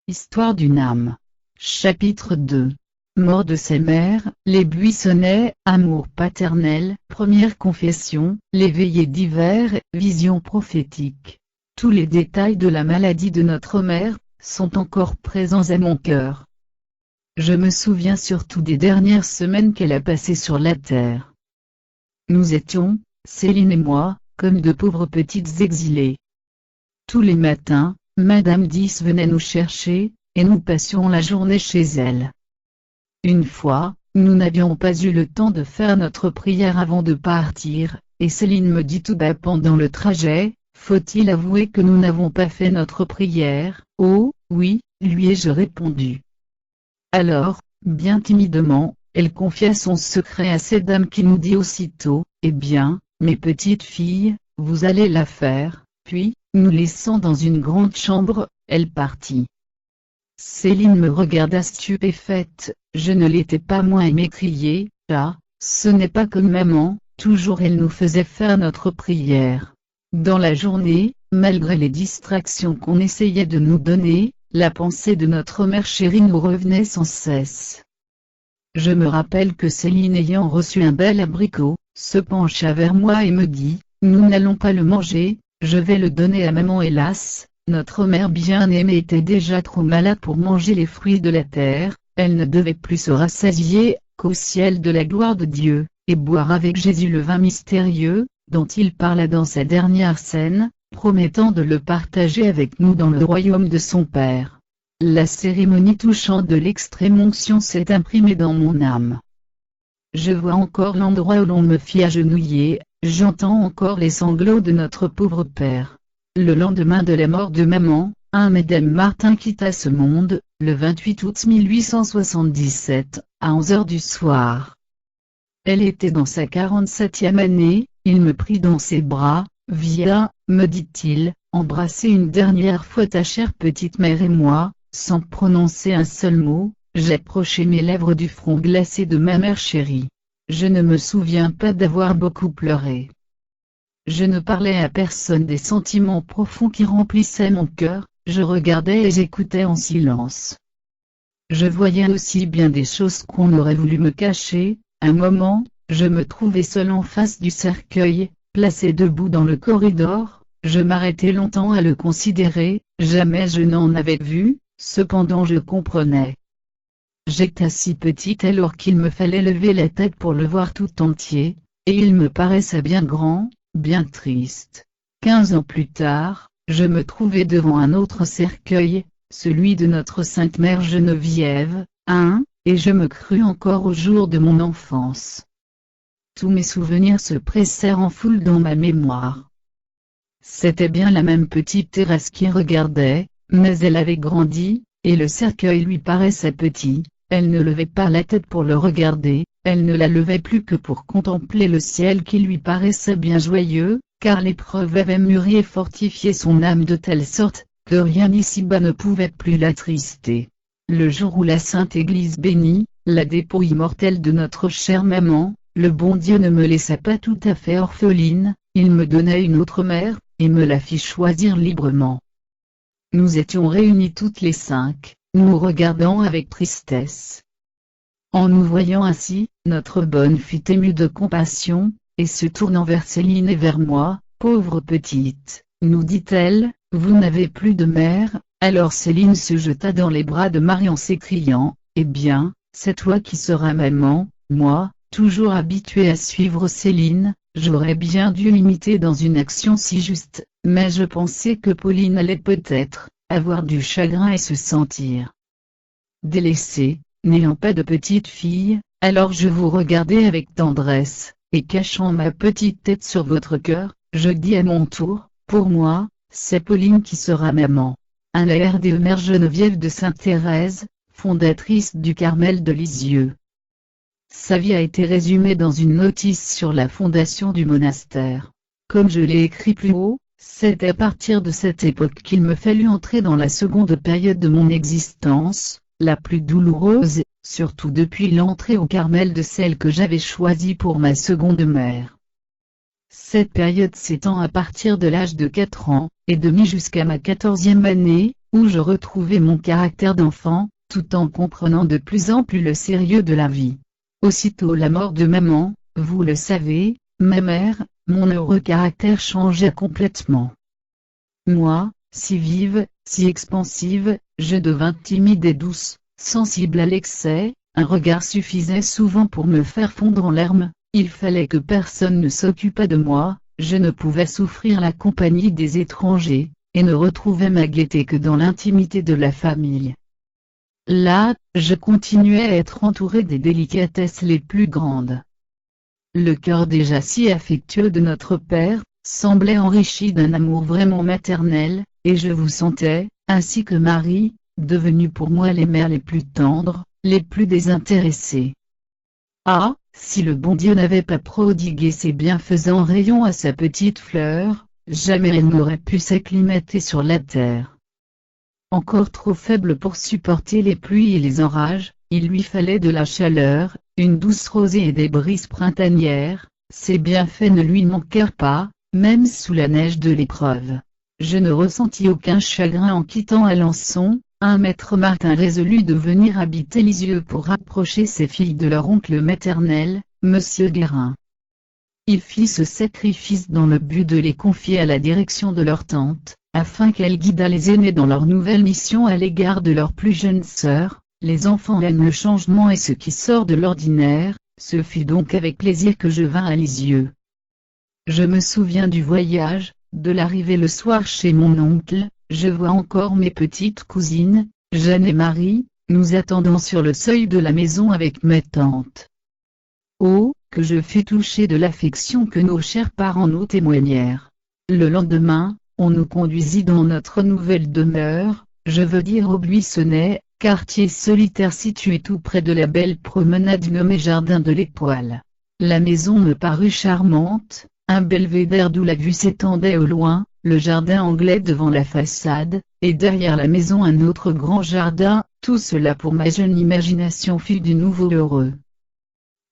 Histoire d'une âme. Chapitre 2. Mort de ses mères, les buissonnets, amour paternel, première confession, les veillées d'hiver, vision prophétique. Tous les détails de la maladie de notre mère sont encore présents à mon cœur. Je me souviens surtout des dernières semaines qu'elle a passées sur la terre. Nous étions, Céline et moi, comme de pauvres petites exilées. Tous les matins, Madame 10 venait nous chercher, et nous passions la journée chez elle. Une fois, nous n'avions pas eu le temps de faire notre prière avant de partir, et Céline me dit tout bas pendant le trajet, faut-il avouer que nous n'avons pas fait notre prière? Oh, oui, lui ai-je répondu. Alors, bien timidement, elle confia son secret à cette dame qui nous dit aussitôt, eh bien, mes petites filles, vous allez la faire, puis, nous laissant dans une grande chambre, elle partit. Céline me regarda stupéfaite, je ne l'étais pas moins et m'écriai, ah, ce n'est pas comme maman, toujours elle nous faisait faire notre prière. Dans la journée, malgré les distractions qu'on essayait de nous donner, la pensée de notre mère chérie nous revenait sans cesse. Je me rappelle que Céline, ayant reçu un bel abricot, se pencha vers moi et me dit, nous n'allons pas le manger, je vais le donner à maman. Hélas, notre mère bien-aimée était déjà trop malade pour manger les fruits de la terre, elle ne devait plus se rassasier qu'au ciel de la gloire de Dieu, et boire avec Jésus le vin mystérieux, dont il parla dans sa dernière scène, promettant de le partager avec nous dans le royaume de son Père. La cérémonie touchante de l'extrême-onction s'est imprimée dans mon âme. Je vois encore l'endroit où l'on me fit agenouiller, j'entends encore les sanglots de notre pauvre père. Le lendemain de la mort de maman, Madame Martin quitta ce monde, le 28 août 1877, à 11h du soir. Elle était dans sa 47e année, il me prit dans ses bras, viens, me dit-il, embrasser une dernière fois ta chère petite mère et moi, sans prononcer un seul mot, j'approchai mes lèvres du front glacé de ma mère chérie. Je ne me souviens pas d'avoir beaucoup pleuré. Je ne parlais à personne des sentiments profonds qui remplissaient mon cœur, je regardais et j'écoutais en silence. Je voyais aussi bien des choses qu'on aurait voulu me cacher. Un moment, je me trouvais seul en face du cercueil, placé debout dans le corridor, je m'arrêtai longtemps à le considérer, jamais je n'en avais vu, cependant je comprenais. J'étais si petite alors qu'il me fallait lever la tête pour le voir tout entier, et il me paraissait bien grand, bien triste. 15 ans plus tard, je me trouvais devant un autre cercueil, celui de notre Sainte Mère Geneviève, et je me crus encore au jour de mon enfance. Tous mes souvenirs se pressèrent en foule dans ma mémoire. C'était bien la même petite Thérèse qui regardait, mais elle avait grandi, et le cercueil lui paraissait petit, elle ne levait pas la tête pour le regarder, elle ne la levait plus que pour contempler le ciel qui lui paraissait bien joyeux, car l'épreuve avait mûri et fortifié son âme de telle sorte, que rien ici-bas ne pouvait plus l'attrister. Le jour où la Sainte Église bénit la dépouille mortelle de notre chère maman, le bon Dieu ne me laissa pas tout à fait orpheline, il me donna une autre mère, et me la fit choisir librement. Nous étions réunis toutes les 5, nous regardant avec tristesse. En nous voyant ainsi, notre bonne fille émue de compassion, et se tournant vers Céline et vers moi, pauvre petite, nous dit-elle, vous n'avez plus de mère. Alors Céline se jeta dans les bras de Marie en s'écriant, eh bien, c'est toi qui seras maman. Moi, toujours habitué à suivre Céline, j'aurais bien dû l'imiter dans une action si juste, mais je pensais que Pauline allait peut-être avoir du chagrin et se sentir délaissée, n'ayant pas de petite fille. Alors je vous regardai avec tendresse, et cachant ma petite tête sur votre cœur, je dis à mon tour, pour moi, c'est Pauline qui sera maman. Un RDE Mère Geneviève de Sainte-Thérèse, fondatrice du Carmel de Lisieux. Sa vie a été résumée dans une notice sur la fondation du monastère. Comme je l'ai écrit plus haut, c'est à partir de cette époque qu'il me fallut entrer dans la seconde période de mon existence, la plus douloureuse, surtout depuis l'entrée au Carmel de celle que j'avais choisie pour ma seconde mère. Cette période s'étend à partir de l'âge de 4 ans et demi jusqu'à ma 14e année, où je retrouvais mon caractère d'enfant, tout en comprenant de plus en plus le sérieux de la vie. Aussitôt la mort de maman, vous le savez, ma mère, mon heureux caractère changea complètement. Moi, si vive, si expansive, je devins timide et douce, sensible à l'excès, un regard suffisait souvent pour me faire fondre en larmes, il fallait que personne ne s'occupât de moi, je ne pouvais souffrir la compagnie des étrangers, et ne retrouvais ma gaieté que dans l'intimité de la famille. Là, je continuais à être entouré des délicatesses les plus grandes. Le cœur déjà si affectueux de notre père, semblait enrichi d'un amour vraiment maternel, et je vous sentais, ainsi que Marie, devenus pour moi les mères les plus tendres, les plus désintéressées. Ah, si le bon Dieu n'avait pas prodigué ses bienfaisants rayons à sa petite fleur, jamais elle n'aurait pu s'acclimater sur la terre. Encore trop faible pour supporter les pluies et les orages, il lui fallait de la chaleur, une douce rosée et des brises printanières, ses bienfaits ne lui manquèrent pas, même sous la neige de l'épreuve. Je ne ressentis aucun chagrin en quittant Alençon, un maître Martin résolut de venir habiter Lisieux pour rapprocher ses filles de leur oncle maternel, Monsieur Guérin. Il fit ce sacrifice dans le but de les confier à la direction de leur tante, afin qu'elle guidât les aînés dans leur nouvelle mission à l'égard de leurs plus jeunes sœurs. Les enfants aiment le changement et ce qui sort de l'ordinaire, ce fut donc avec plaisir que je vins à Lisieux. Je me souviens du voyage, de l'arrivée le soir chez mon oncle, je vois encore mes petites cousines, Jeanne et Marie, nous attendant sur le seuil de la maison avec mes tantes. Oh, que je fus touché de l'affection que nos chers parents nous témoignèrent. Le lendemain, on nous conduisit dans notre nouvelle demeure, je veux dire au Buissonnet, quartier solitaire situé tout près de la belle promenade nommée Jardin de l'Étoile. La maison me parut charmante, un belvédère d'où la vue s'étendait au loin, le jardin anglais devant la façade, et derrière la maison un autre grand jardin, tout cela pour ma jeune imagination fut du nouveau heureux.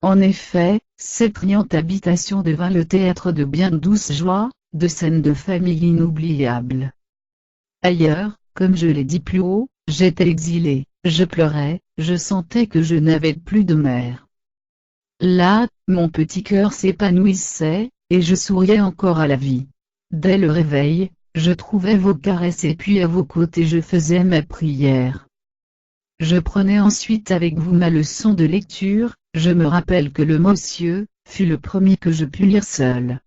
En effet, cette riante habitation devint le théâtre de bien douces joies, de scènes de famille inoubliables. Ailleurs, comme je l'ai dit plus haut, j'étais exilé, je pleurais, je sentais que je n'avais plus de mère. Là, mon petit cœur s'épanouissait, et je souriais encore à la vie. Dès le réveil, je trouvais vos caresses et puis à vos côtés je faisais ma prière. Je prenais ensuite avec vous ma leçon de lecture, je me rappelle que le Monsieur fut le premier que je pus lire seul.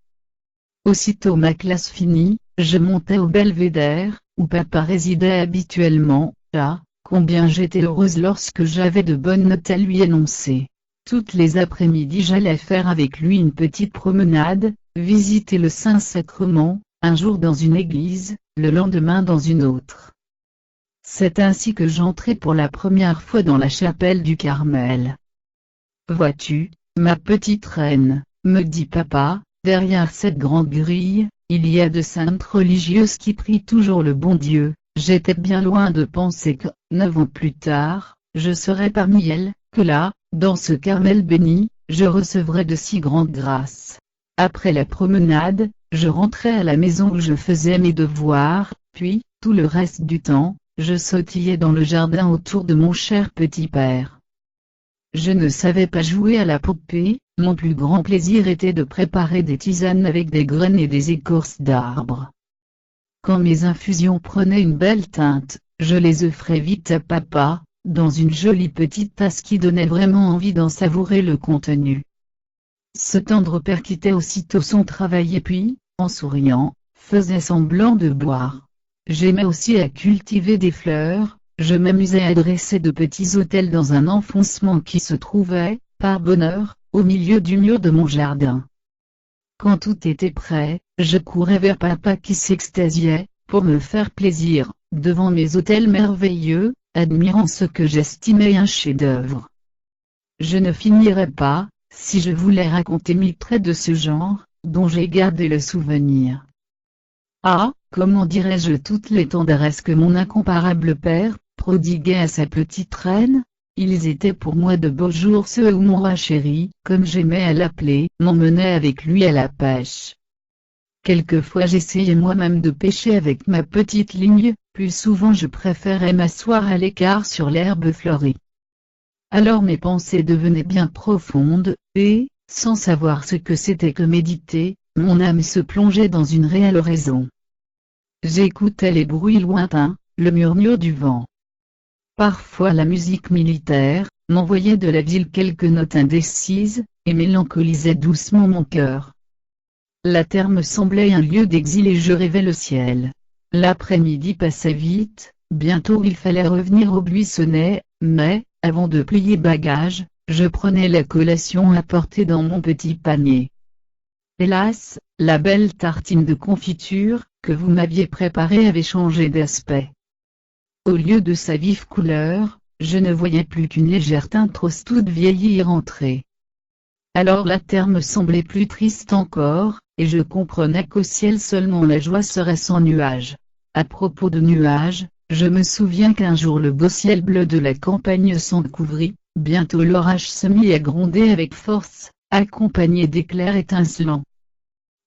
Aussitôt ma classe finie, je montais au belvédère, où papa résidait habituellement. Ah, combien j'étais heureuse lorsque j'avais de bonnes notes à lui énoncer. Toutes les après-midi j'allais faire avec lui une petite promenade, visiter le Saint-Sacrement, un jour dans une église, le lendemain dans une autre. C'est ainsi que j'entrai pour la première fois dans la chapelle du Carmel. Vois-tu, ma petite reine, me dit papa, derrière cette grande grille, il y a de saintes religieuses qui prient toujours le bon Dieu. J'étais bien loin de penser que, 9 ans plus tard, je serais parmi elles, que là, dans ce Carmel béni, je recevrais de si grandes grâces. Après la promenade, je rentrais à la maison où je faisais mes devoirs, puis, tout le reste du temps, je sautillais dans le jardin autour de mon cher petit père. Je ne savais pas jouer à la poupée, mon plus grand plaisir était de préparer des tisanes avec des graines et des écorces d'arbres. Quand mes infusions prenaient une belle teinte, je les offrais vite à papa, dans une jolie petite tasse qui donnait vraiment envie d'en savourer le contenu. Ce tendre père quittait aussitôt son travail et puis, en souriant, faisait semblant de boire. J'aimais aussi à cultiver des fleurs, je m'amusais à dresser de petits autels dans un enfoncement qui se trouvait, par bonheur, au milieu du mur de mon jardin. Quand tout était prêt, je courais vers papa qui s'extasiait, pour me faire plaisir, devant mes autels merveilleux, admirant ce que j'estimais un chef-d'œuvre. Je ne finirais pas, si je voulais raconter 1000 traits de ce genre, dont j'ai gardé le souvenir. Ah, comment dirais-je toutes les tendresses que mon incomparable père prodiguait à sa petite reine? Ils étaient pour moi de beaux jours ceux où mon roi chéri, comme j'aimais à l'appeler, m'emmenait avec lui à la pêche. Quelquefois j'essayais moi-même de pêcher avec ma petite ligne, plus souvent je préférais m'asseoir à l'écart sur l'herbe fleurie. Alors mes pensées devenaient bien profondes, et, sans savoir ce que c'était que méditer, mon âme se plongeait dans une réelle raison. J'écoutais les bruits lointains, le murmure du vent. Parfois la musique militaire m'envoyait de la ville quelques notes indécises, et mélancolisait doucement mon cœur. La terre me semblait un lieu d'exil et je rêvais le ciel. L'après-midi passait vite, bientôt il fallait revenir au Buissonnet, mais, avant de plier bagages, je prenais la collation apportée dans mon petit panier. Hélas, la belle tartine de confiture, que vous m'aviez préparée avait changé d'aspect. Au lieu de sa vive couleur, je ne voyais plus qu'une légère teinte rose toute vieillie et rentrée. Alors la terre me semblait plus triste encore, et je comprenais qu'au ciel seulement la joie serait sans nuages. À propos de nuages, je me souviens qu'un jour le beau ciel bleu de la campagne s'en couvrit, bientôt l'orage se mit à gronder avec force, accompagné d'éclairs étincelants.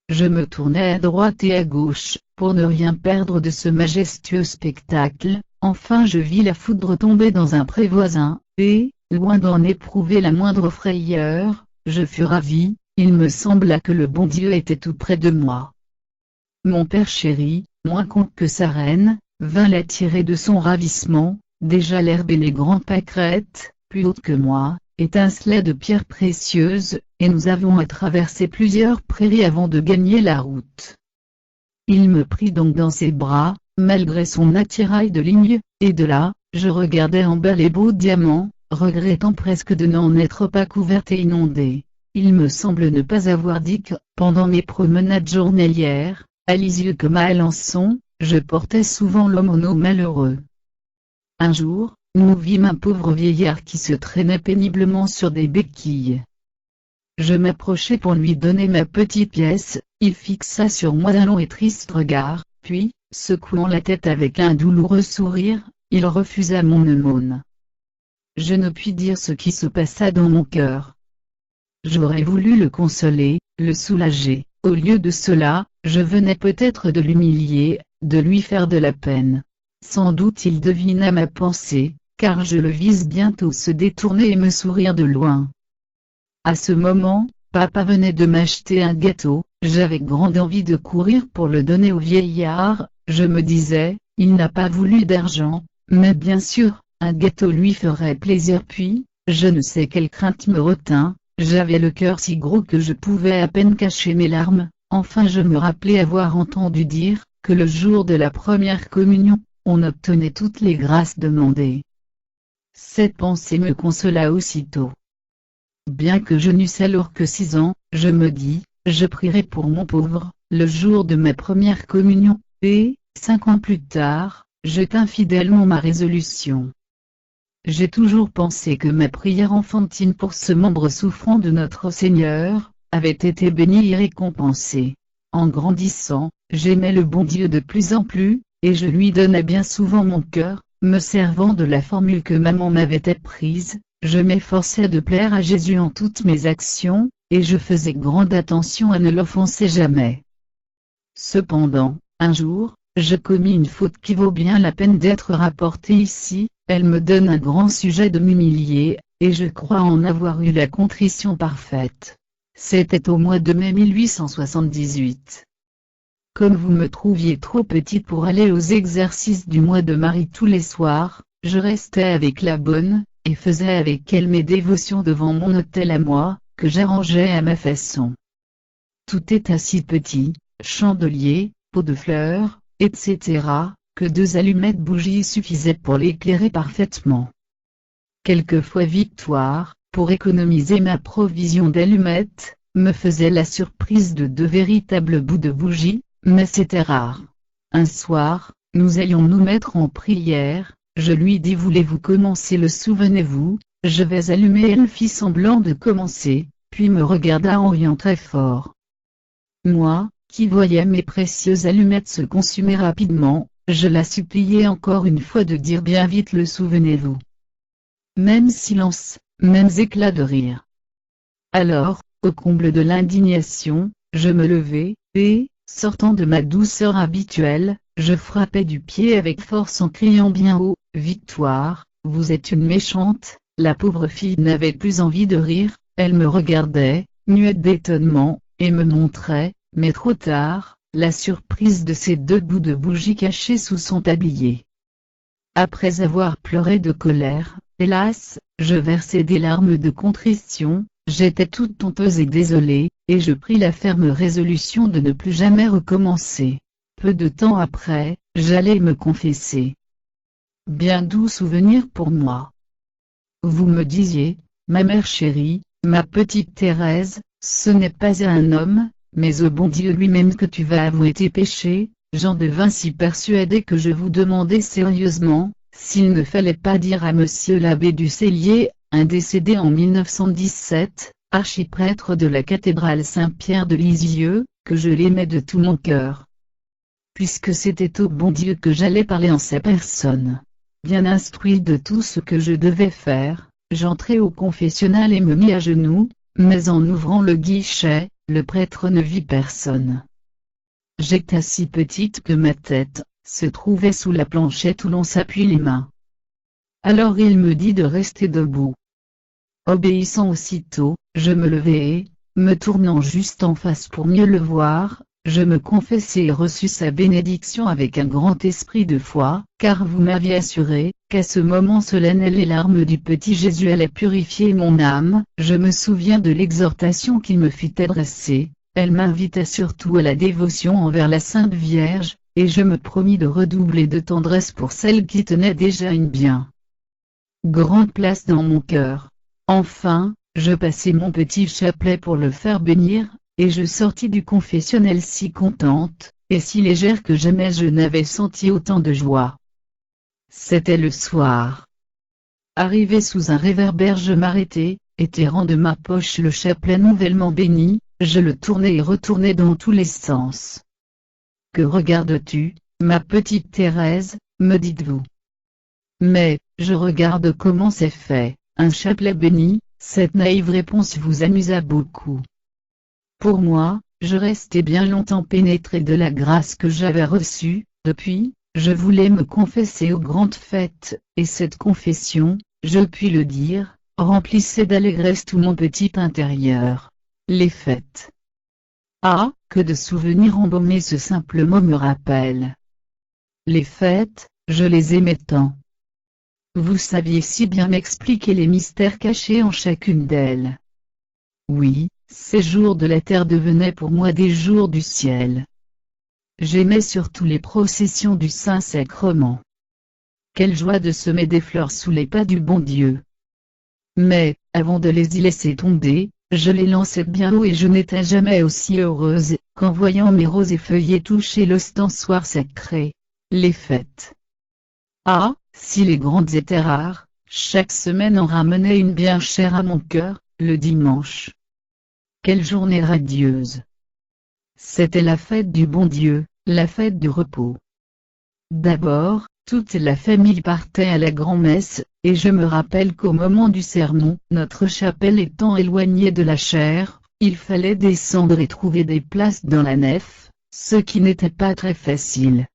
Je me tournai à droite et à gauche, pour ne rien perdre de ce majestueux spectacle. Enfin je vis la foudre tomber dans un pré voisin, et, loin d'en éprouver la moindre frayeur, je fus ravi, il me sembla que le bon Dieu était tout près de moi. Mon père chéri, moins con que sa reine, vint l'attirer de son ravissement. Déjà l'herbe et les grands pâquerettes, plus hautes que moi, étincelaient de pierres précieuses, et nous avons à traverser plusieurs prairies avant de gagner la route. Il me prit donc dans ses bras, malgré son attirail de ligne, et de là, je regardais en bas les beaux diamants, regrettant presque de n'en être pas couverte et inondée. Il me semble ne pas avoir dit que, pendant mes promenades journalières, à Lisieux comme à Alençon, je portais souvent l'aumône aux malheureux. Un jour, nous vîmes un pauvre vieillard qui se traînait péniblement sur des béquilles. Je m'approchai pour lui donner ma petite pièce, il fixa sur moi un long et triste regard, puis, secouant la tête avec un douloureux sourire, il refusa mon aumône. Je ne puis dire ce qui se passa dans mon cœur. J'aurais voulu le consoler, le soulager. Au lieu de cela, je venais peut-être de l'humilier, de lui faire de la peine. Sans doute il devina ma pensée, car je le vis bientôt se détourner et me sourire de loin. À ce moment, papa venait de m'acheter un gâteau, j'avais grande envie de courir pour le donner au vieillard, je me disais, il n'a pas voulu d'argent, mais bien sûr, un gâteau lui ferait plaisir puis, je ne sais quelle crainte me retint, j'avais le cœur si gros que je pouvais à peine cacher mes larmes, enfin je me rappelais avoir entendu dire, que le jour de la première communion, on obtenait toutes les grâces demandées. Cette pensée me consola aussitôt. Bien que je n'eusse alors que 6 ans, je me dis, je prierai pour mon pauvre, le jour de ma première communion, et, 5 ans plus tard, je tins fidèlement ma résolution. J'ai toujours pensé que ma prière enfantine pour ce membre souffrant de notre Seigneur, avait été bénie et récompensée. En grandissant, j'aimais le bon Dieu de plus en plus, et je lui donnais bien souvent mon cœur, me servant de la formule que maman m'avait apprise. Je m'efforçais de plaire à Jésus en toutes mes actions, et je faisais grande attention à ne l'offenser jamais. Cependant, un jour, je commis une faute qui vaut bien la peine d'être rapportée ici, elle me donne un grand sujet de m'humilier, et je crois en avoir eu la contrition parfaite. C'était au mois de mai 1878. Comme vous me trouviez trop petite pour aller aux exercices du mois de Marie tous les soirs, je restais avec la bonne, et faisais avec elle mes dévotions devant mon autel à moi, que j'arrangeais à ma façon. Tout était si petit, chandelier, pot de fleurs, etc., que 2 allumettes bougies suffisaient pour l'éclairer parfaitement. Quelquefois Victoire, pour économiser ma provision d'allumettes, me faisait la surprise de 2 véritables bouts de bougies, mais c'était rare. Un soir, nous allions nous mettre en prière. Je lui dis voulez-vous commencer le souvenez-vous, je vais allumer elle fit semblant de commencer, puis me regarda en riant très fort. Moi, qui voyais mes précieuses allumettes se consumer rapidement, je la suppliai encore une fois de dire bien vite le souvenez-vous. Même silence, mêmes éclats de rire. Alors, au comble de l'indignation, je me levai, et, Sortant de ma douceur habituelle, je frappais du pied avec force en criant bien haut, « Victoire, vous êtes une méchante !» La pauvre fille n'avait plus envie de rire, elle me regardait, muette d'étonnement, et me montrait, mais trop tard, la surprise de ces 2 bouts de bougie cachés sous son tablier. Après avoir pleuré de colère, hélas, je versai des larmes de contrition, j'étais toute honteuse et désolée, et je pris la ferme résolution de ne plus jamais recommencer. Peu de temps après, j'allais me confesser. Bien doux souvenir pour moi. Vous me disiez, ma mère chérie, ma petite Thérèse, ce n'est pas à un homme, mais au bon Dieu lui-même que tu vas avouer tes péchés. J'en devins si persuadé que je vous demandais sérieusement, s'il ne fallait pas dire à monsieur l'abbé du Cellier, un décédé en 1917, archiprêtre de la cathédrale Saint-Pierre de Lisieux, que je l'aimais de tout mon cœur. Puisque c'était au bon Dieu que j'allais parler en sa personne. Bien instruit de tout ce que je devais faire, j'entrai au confessionnal et me mis à genoux, mais en ouvrant le guichet, le prêtre ne vit personne. J'étais si petite que ma tête se trouvait sous la planchette où l'on s'appuie les mains. Alors il me dit de rester debout. Obéissant aussitôt, je me levai et, me tournant juste en face pour mieux le voir, je me confessai et reçus sa bénédiction avec un grand esprit de foi, car vous m'aviez assuré, qu'à ce moment solennel les larmes du petit Jésus allaient purifier mon âme. Je me souviens de l'exhortation qu'il me fit adresser, elle m'invita surtout à la dévotion envers la Sainte Vierge, et je me promis de redoubler de tendresse pour celle qui tenait déjà une bien grande place dans mon cœur. Enfin, je passai mon petit chapelet pour le faire bénir, et je sortis du confessionnel si contente, et si légère que jamais je n'avais senti autant de joie. C'était le soir. Arrivé sous un réverbère, je m'arrêtai, et tirant de ma poche le chapelet nouvellement béni, je le tournai et retournai dans tous les sens. « Que regardes-tu, ma petite Thérèse ?» me dites-vous. Mais, je regarde comment c'est fait, un chapelet béni. Cette naïve réponse vous amusa beaucoup. Pour moi, je restai bien longtemps pénétré de la grâce que j'avais reçue. Depuis, je voulais me confesser aux grandes fêtes, et cette confession, je puis le dire, remplissait d'allégresse tout mon petit intérieur. Les fêtes. Ah, que de souvenirs embaumés ce simple mot me rappelle. Les fêtes, je les aimais tant. Vous saviez si bien m'expliquer les mystères cachés en chacune d'elles. Oui, ces jours de la terre devenaient pour moi des jours du ciel. J'aimais surtout les processions du Saint-Sacrement. Quelle joie de semer des fleurs sous les pas du bon Dieu. Mais, avant de les y laisser tomber, je les lançais bien haut et je n'étais jamais aussi heureuse qu'en voyant mes roses et feuillets toucher l'ostensoir sacré. Les fêtes. Ah, si les grandes étaient rares, chaque semaine en ramenait une bien chère à mon cœur, le dimanche. Quelle journée radieuse! C'était la fête du bon Dieu, la fête du repos. D'abord, toute la famille partait à la grand-messe, et je me rappelle qu'au moment du sermon, notre chapelle étant éloignée de la chaire, il fallait descendre et trouver des places dans la nef, ce qui n'était pas très facile.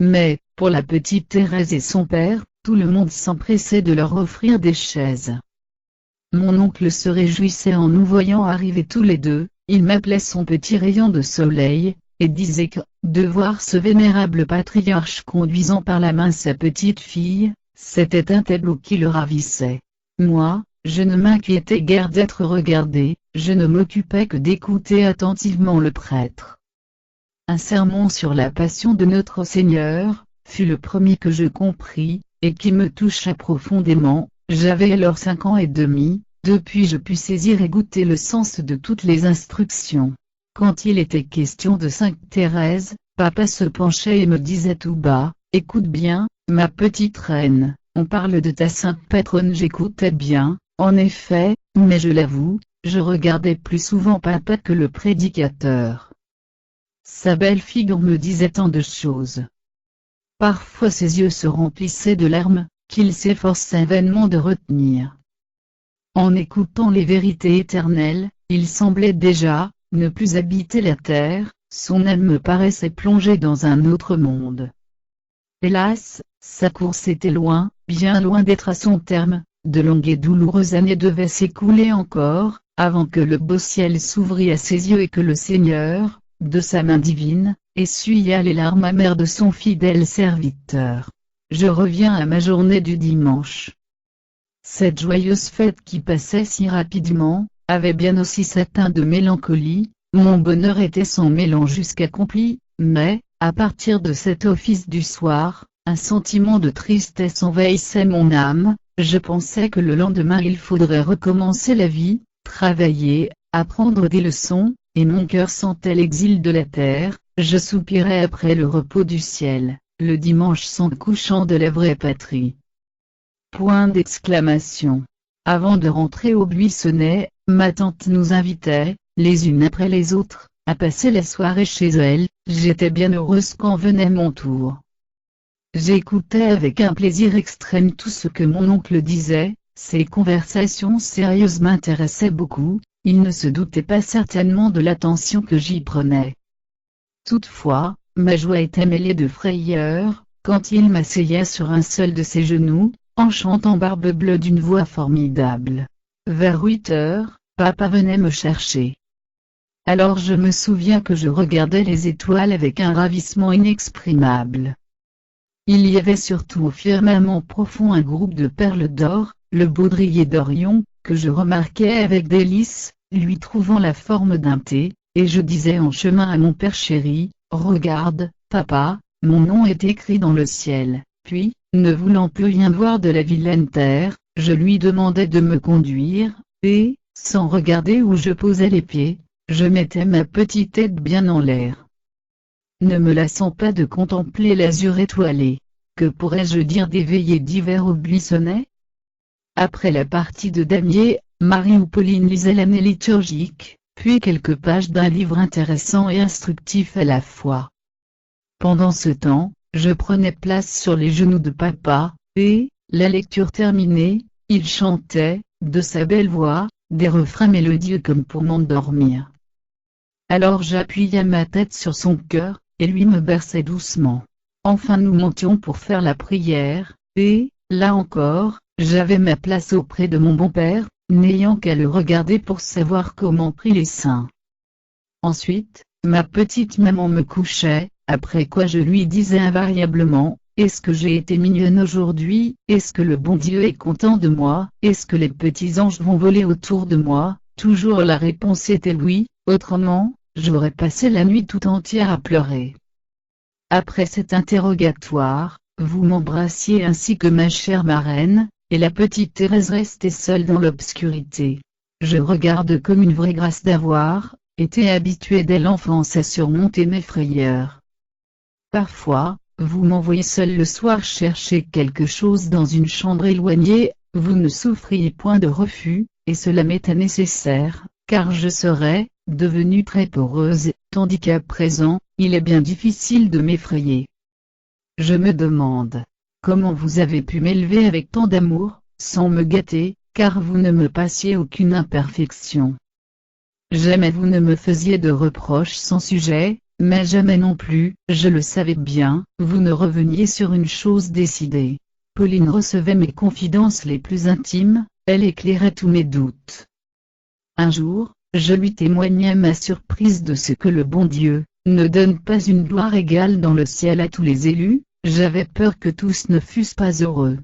Mais, pour la petite Thérèse et son père, tout le monde s'empressait de leur offrir des chaises. Mon oncle se réjouissait en nous voyant arriver tous les deux, il m'appelait son petit rayon de soleil, et disait que, de voir ce vénérable patriarche conduisant par la main sa petite fille, c'était un tableau qui le ravissait. Moi, je ne m'inquiétais guère d'être regardé, je ne m'occupais que d'écouter attentivement le prêtre. Un sermon sur la passion de notre Seigneur, fut le premier que je compris, et qui me toucha profondément. J'avais alors 5 ans et demi, depuis je pus saisir et goûter le sens de toutes les instructions. Quand il était question de Sainte Thérèse, papa se penchait et me disait tout bas, « Écoute bien, ma petite reine, on parle de ta sainte patronne ». J'écoutais bien, en effet, mais je l'avoue, je regardais plus souvent papa que le prédicateur. Sa belle figure me disait tant de choses. Parfois ses yeux se remplissaient de larmes, qu'il s'efforçait vainement de retenir. En écoutant les vérités éternelles, il semblait déjà ne plus habiter la terre, son âme me paraissait plongée dans un autre monde. Hélas, sa course était loin, bien loin d'être à son terme, de longues et douloureuses années devaient s'écouler encore, avant que le beau ciel s'ouvrît à ses yeux et que le Seigneur, de sa main divine, essuya les larmes amères de son fidèle serviteur. Je reviens à ma journée du dimanche. Cette joyeuse fête qui passait si rapidement, avait bien aussi sa teinte de mélancolie. Mon bonheur était sans mélange jusqu'accompli, mais, à partir de cet office du soir, un sentiment de tristesse envahissait mon âme. Je pensais que le lendemain il faudrait recommencer la vie, travailler, apprendre des leçons, et mon cœur sentait l'exil de la terre. Je soupirais après le repos du ciel, le dimanche sans couchant de la vraie patrie. Point d'exclamation. Avant de rentrer au Buissonnet, ma tante nous invitait, les unes après les autres, à passer la soirée chez elle. J'étais bien heureuse quand venait mon tour. J'écoutais avec un plaisir extrême tout ce que mon oncle disait, ses conversations sérieuses m'intéressaient beaucoup, il ne se doutait pas certainement de l'attention que j'y prenais. Toutefois, ma joie était mêlée de frayeur, quand il m'asseyait sur un seul de ses genoux, en chantant Barbe Bleue d'une voix formidable. Vers 8 heures, papa venait me chercher. Alors je me souviens que je regardais les étoiles avec un ravissement inexprimable. Il y avait surtout au firmament profond un groupe de perles d'or, le baudrier d'Orion, que je remarquais avec délice, lui trouvant la forme d'un T, et je disais en chemin à mon père chéri, « Regarde, papa, mon nom est écrit dans le ciel ». Puis, ne voulant plus rien voir de la vilaine terre, je lui demandais de me conduire, et, sans regarder où je posais les pieds, je mettais ma petite tête bien en l'air. Ne me lassant pas de contempler l'azur étoilé. Que pourrais-je dire des veillées d'hiver au Buissonnet? Après la partie de damier, Marie ou Pauline lisait l'année liturgique, puis quelques pages d'un livre intéressant et instructif à la fois. Pendant ce temps, je prenais place sur les genoux de papa, et, la lecture terminée, il chantait, de sa belle voix, des refrains mélodieux comme pour m'endormir. Alors j'appuyais ma tête sur son cœur, et lui me berçait doucement. Enfin nous montions pour faire la prière, et, là encore, j'avais ma place auprès de mon bon père, n'ayant qu'à le regarder pour savoir comment prient les saints. Ensuite, ma petite maman me couchait, après quoi je lui disais invariablement, « Est-ce que j'ai été mignonne aujourd'hui? Est-ce que le bon Dieu est content de moi? Est-ce que les petits anges vont voler autour de moi ?» Toujours la réponse était oui, autrement, j'aurais passé la nuit tout entière à pleurer. Après cet interrogatoire, vous m'embrassiez ainsi que ma chère marraine, et la petite Thérèse restait seule dans l'obscurité. Je regarde comme une vraie grâce d'avoir été habituée dès l'enfance à surmonter mes frayeurs. Parfois, vous m'envoyez seule le soir chercher quelque chose dans une chambre éloignée, vous ne souffriez point de refus, et cela m'était nécessaire, car je serais devenue très peureuse, tandis qu'à présent, il est bien difficile de m'effrayer. Je me demande comment vous avez pu m'élever avec tant d'amour, sans me gâter, car vous ne me passiez aucune imperfection. Jamais vous ne me faisiez de reproches sans sujet, mais jamais non plus, je le savais bien, vous ne reveniez sur une chose décidée. Pauline recevait mes confidences les plus intimes, elle éclairait tous mes doutes. Un jour, je lui témoignai ma surprise de ce que le bon Dieu ne donne pas une gloire égale dans le ciel à tous les élus. J'avais peur que tous ne fussent pas heureux.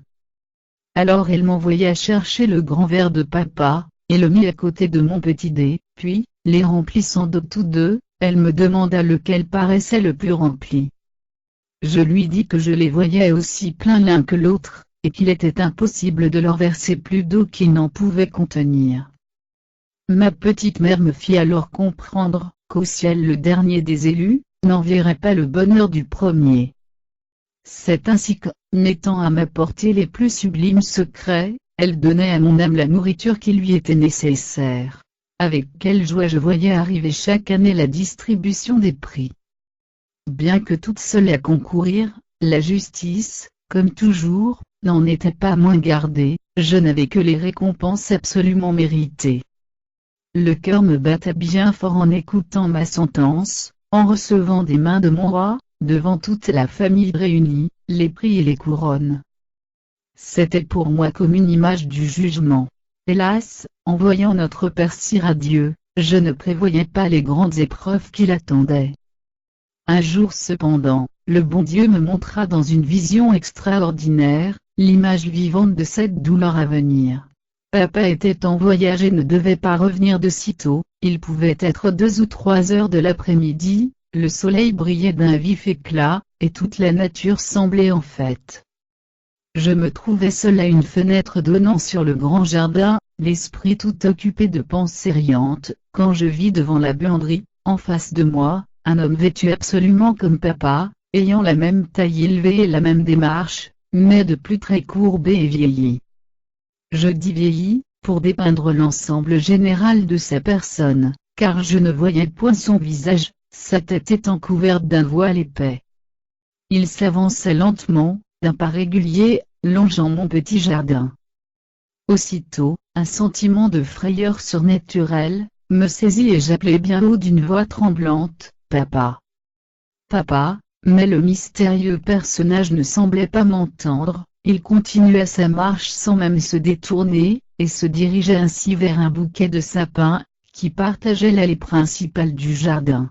Alors elle m'envoya chercher le grand verre de papa, et le mit à côté de mon petit dé, puis, les remplissant de tous deux, elle me demanda lequel paraissait le plus rempli. Je lui dis que je les voyais aussi pleins l'un que l'autre, et qu'il était impossible de leur verser plus d'eau qu'ils n'en pouvaient contenir. Ma petite mère me fit alors comprendre qu'au ciel le dernier des élus n'envierait pas le bonheur du premier. C'est ainsi que, mettant à ma portée les plus sublimes secrets, elle donnait à mon âme la nourriture qui lui était nécessaire. Avec quelle joie je voyais arriver chaque année la distribution des prix. Bien que toute seule à concourir, la justice, comme toujours, n'en était pas moins gardée, je n'avais que les récompenses absolument méritées. Le cœur me battait bien fort en écoutant ma sentence, en recevant des mains de mon roi, devant toute la famille réunie, les prix et les couronnes. C'était pour moi comme une image du jugement. Hélas, en voyant notre Père si radieux, je ne prévoyais pas les grandes épreuves qui l'attendaient. Un jour cependant, le bon Dieu me montra dans une vision extraordinaire, l'image vivante de cette douleur à venir. Papa était en voyage et ne devait pas revenir de sitôt, il pouvait être 2 ou 3 heures de l'après-midi, le soleil brillait d'un vif éclat, et toute la nature semblait en fête. Je me trouvais seul à une fenêtre donnant sur le grand jardin, l'esprit tout occupé de pensées riantes, quand je vis devant la buanderie, en face de moi, un homme vêtu absolument comme papa, ayant la même taille élevée et la même démarche, mais de plus très courbé et vieilli. Je dis vieilli, pour dépeindre l'ensemble général de sa personne, car je ne voyais point son visage, sa tête étant couverte d'un voile épais. Il s'avançait lentement, d'un pas régulier, longeant mon petit jardin. Aussitôt, un sentiment de frayeur surnaturelle me saisit et j'appelai bien haut d'une voix tremblante, « Papa! Papa !» Mais le mystérieux personnage ne semblait pas m'entendre, il continuait sa marche sans même se détourner, et se dirigeait ainsi vers un bouquet de sapins, qui partageait l'allée principale du jardin.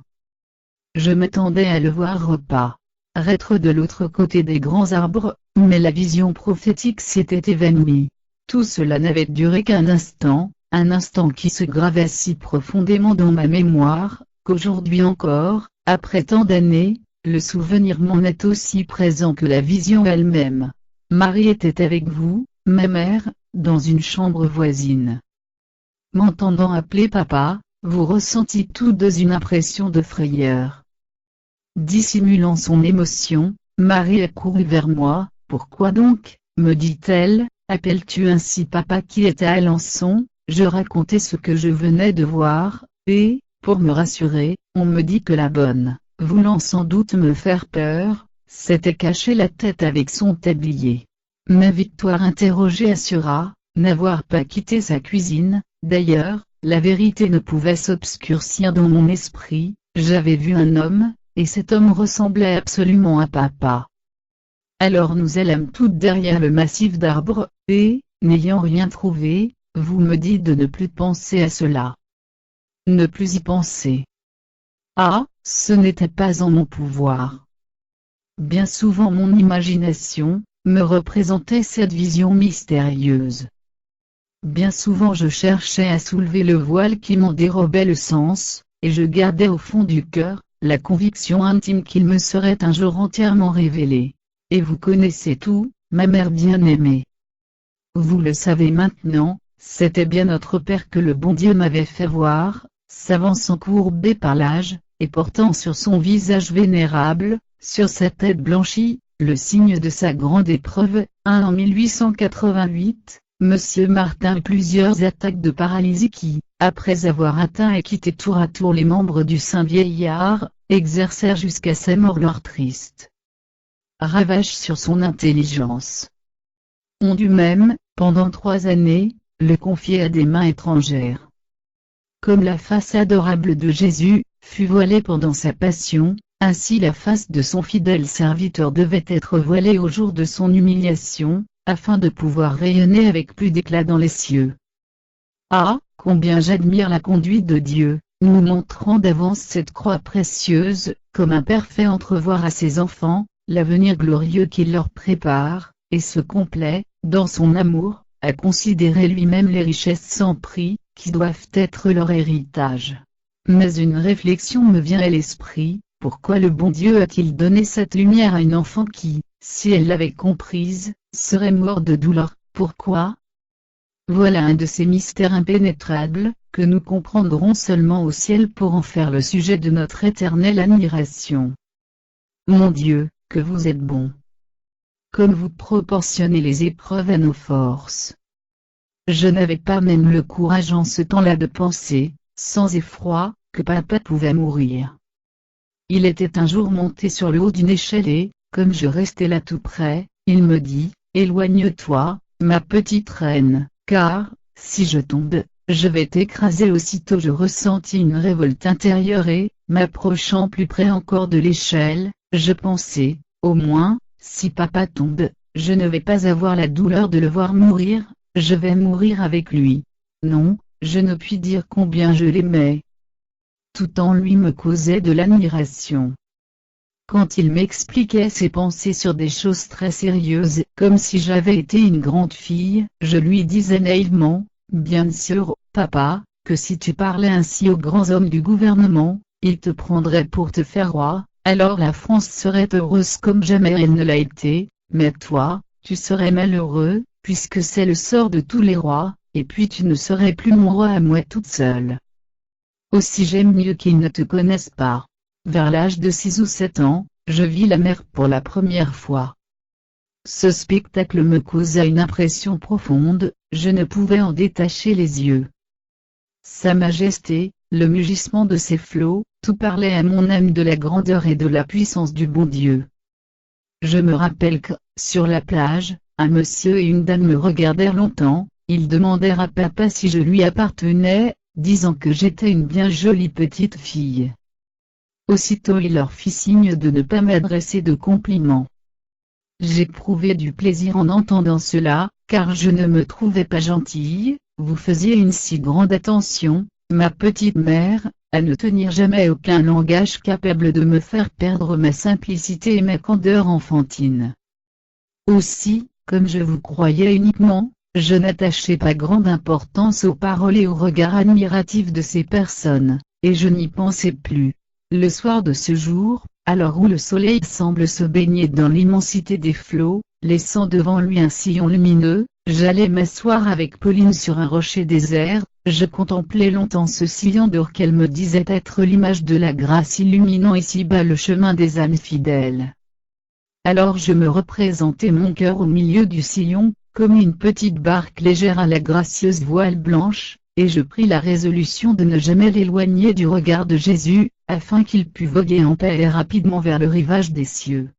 Je m'attendais à le voir reparaître de l'autre côté des grands arbres, mais la vision prophétique s'était évanouie. Tout cela n'avait duré qu'un instant, un instant qui se gravait si profondément dans ma mémoire, qu'aujourd'hui encore, après tant d'années, le souvenir m'en est aussi présent que la vision elle-même. Marie était avec vous, ma mère, dans une chambre voisine. M'entendant appeler papa, vous ressentîtes tous deux une impression de frayeur. Dissimulant son émotion, Marie accourut vers moi. « Pourquoi donc, me dit-elle, appelles-tu ainsi papa qui était à Alençon ?» Je racontai ce que je venais de voir, et, pour me rassurer, on me dit que la bonne, voulant sans doute me faire peur, s'était caché la tête avec son tablier. Mais Victoire interrogée assura, n'avoir pas quitté sa cuisine. D'ailleurs, la vérité ne pouvait s'obscurcir dans mon esprit, j'avais vu un homme, et cet homme ressemblait absolument à papa. Alors nous allâmes toutes derrière le massif d'arbres, et, n'ayant rien trouvé, vous me dites de ne plus penser à cela. Ne plus y penser. Ah, ce n'était pas en mon pouvoir. Bien souvent mon imagination me représentait cette vision mystérieuse. Bien souvent je cherchais à soulever le voile qui m'en dérobait le sens, et je gardais au fond du cœur la conviction intime qu'il me serait un jour entièrement révélé. Et vous connaissez tout, ma mère bien-aimée. Vous le savez maintenant, c'était bien notre Père que le bon Dieu m'avait fait voir, s'avançant courbé par l'âge, et portant sur son visage vénérable, sur sa tête blanchie, le signe de sa grande épreuve. En 1888, Monsieur Martin eut plusieurs attaques de paralysie qui, après avoir atteint et quitté tour à tour les membres du saint vieillard, exercèrent jusqu'à sa mort leur triste ravage sur son intelligence. On dut même, pendant 3 années, le confier à des mains étrangères. Comme la face adorable de Jésus fut voilée pendant sa passion, ainsi la face de son fidèle serviteur devait être voilée au jour de son humiliation, afin de pouvoir rayonner avec plus d'éclat dans les cieux. Ah, combien j'admire la conduite de Dieu, nous montrant d'avance cette croix précieuse, comme un père fait entrevoir à ses enfants l'avenir glorieux qu'il leur prépare, et se complaît, dans son amour, à considérer lui-même les richesses sans prix, qui doivent être leur héritage. Mais une réflexion me vient à l'esprit, pourquoi le bon Dieu a-t-il donné cette lumière à une enfant qui, si elle l'avait comprise, serait morte de douleur? Pourquoi? Voilà un de ces mystères impénétrables, que nous comprendrons seulement au ciel pour en faire le sujet de notre éternelle admiration. Mon Dieu, que vous êtes bon! Comme vous proportionnez les épreuves à nos forces. Je n'avais pas même le courage en ce temps-là de penser, sans effroi, que papa pouvait mourir. Il était un jour monté sur le haut d'une échelle et, comme je restais là tout près, il me dit, « Éloigne-toi, ma petite reine, car, si je tombe, je vais t'écraser. Aussitôt je ressentis une révolte intérieure et, m'approchant plus près encore de l'échelle, je pensais, au moins, si papa tombe, je ne vais pas avoir la douleur de le voir mourir, je vais mourir avec lui. Non, je ne puis dire combien je l'aimais. Tout en lui me causait de l'admiration. Quand il m'expliquait ses pensées sur des choses très sérieuses, comme si j'avais été une grande fille, je lui disais naïvement, bien sûr, papa, que si tu parlais ainsi aux grands hommes du gouvernement, ils te prendraient pour te faire roi, alors la France serait heureuse comme jamais elle ne l'a été, mais toi, tu serais malheureux, puisque c'est le sort de tous les rois, et puis tu ne serais plus mon roi à moi toute seule. Aussi j'aime mieux qu'ils ne te connaissent pas. Vers l'âge de 6 ou 7 ans, je vis la mer pour la première fois. Ce spectacle me causa une impression profonde, je ne pouvais en détacher les yeux. Sa majesté, le mugissement de ses flots, tout parlait à mon âme de la grandeur et de la puissance du bon Dieu. Je me rappelle que, sur la plage, un monsieur et une dame me regardèrent longtemps, ils demandèrent à papa si je lui appartenais, disant que j'étais une bien jolie petite fille. Aussitôt il leur fit signe de ne pas m'adresser de compliments. J'éprouvais du plaisir en entendant cela, car je ne me trouvais pas gentille, vous faisiez une si grande attention, ma petite mère, à ne tenir jamais aucun langage capable de me faire perdre ma simplicité et ma candeur enfantine. Aussi, comme je vous croyais uniquement, je n'attachais pas grande importance aux paroles et aux regards admiratifs de ces personnes, et je n'y pensais plus. Le soir de ce jour, à l'heure où le soleil semble se baigner dans l'immensité des flots, laissant devant lui un sillon lumineux, j'allais m'asseoir avec Pauline sur un rocher désert, je contemplais longtemps ce sillon d'or qu'elle me disait être l'image de la grâce illuminant ici-bas le chemin des âmes fidèles. Alors je me représentais mon cœur au milieu du sillon, comme une petite barque légère à la gracieuse voile blanche, et je pris la résolution de ne jamais l'éloigner du regard de Jésus, afin qu'il pût voguer en paix et rapidement vers le rivage des cieux.